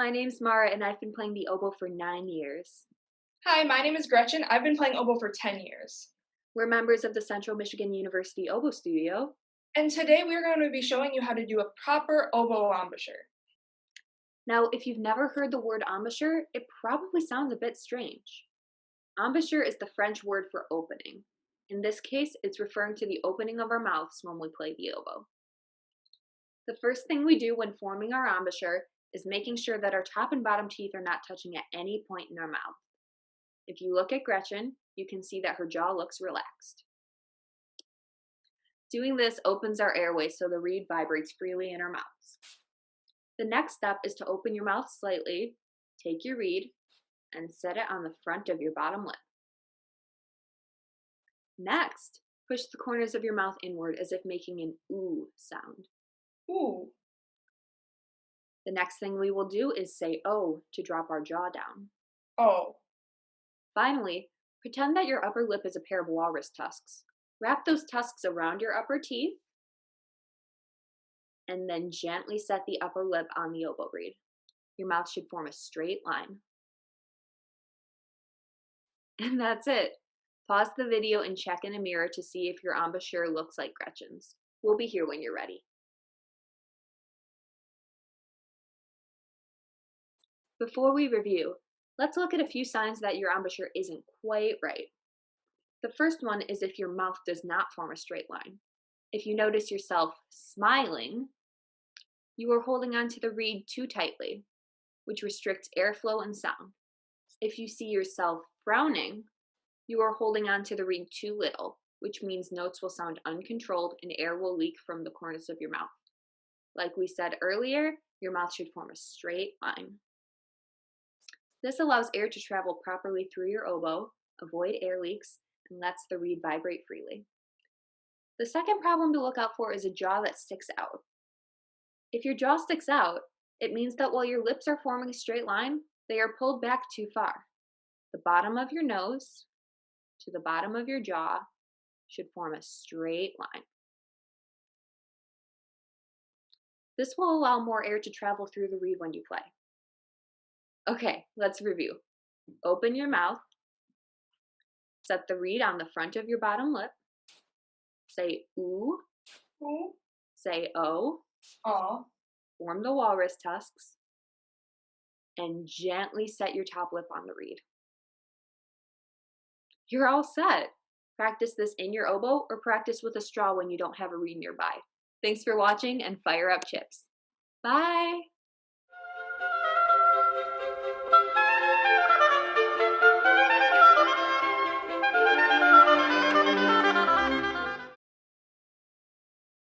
My name's Mara, and I've been playing the oboe for 9 years. Hi, my name is Gretchen. I've been playing oboe for 10 years. We're members of the Central Michigan University Oboe Studio. And today we're going to be showing you how to do a proper oboe embouchure. Now, if you've never heard the word embouchure, it probably sounds a bit strange. Embouchure is the French word for opening. In this case, it's referring to the opening of our mouths when we play the oboe. The first thing we do when forming our embouchure is making sure that our top and bottom teeth are not touching at any point in our mouth. If you look at Gretchen, you can see that her jaw looks relaxed. Doing this opens our airway so the reed vibrates freely in our mouths. The next step is to open your mouth slightly, take your reed, and set it on the front of your bottom lip. Next, push the corners of your mouth inward as if making an ooh sound. Ooh. The next thing we will do is say oh to drop our jaw down. Oh. Finally, pretend that your upper lip is a pair of walrus tusks. Wrap those tusks around your upper teeth, and then gently set the upper lip on the oboe reed. Your mouth should form a straight line. And that's it. Pause the video and check in a mirror to see if your embouchure looks like Gretchen's. We'll be here when you're ready. Before we review, let's look at a few signs that your embouchure isn't quite right. The first one is if your mouth does not form a straight line. If you notice yourself smiling, you are holding onto the reed too tightly, which restricts airflow and sound. If you see yourself frowning, you are holding onto the reed too little, which means notes will sound uncontrolled and air will leak from the corners of your mouth. Like we said earlier, your mouth should form a straight line. This allows air to travel properly through your oboe, avoid air leaks, and lets the reed vibrate freely. The second problem to look out for is a jaw that sticks out. If your jaw sticks out, it means that while your lips are forming a straight line, they are pulled back too far. The bottom of your nose to the bottom of your jaw should form a straight line. This will allow more air to travel through the reed when you play. Okay, let's review. Open your mouth. Set the reed on the front of your bottom lip. Say ooh. Ooh. Say oh. Aw. Form the walrus tusks. And gently set your top lip on the reed. You're all set. Practice this in your oboe or practice with a straw when you don't have a reed nearby. Thanks for watching and fire up chips. Bye!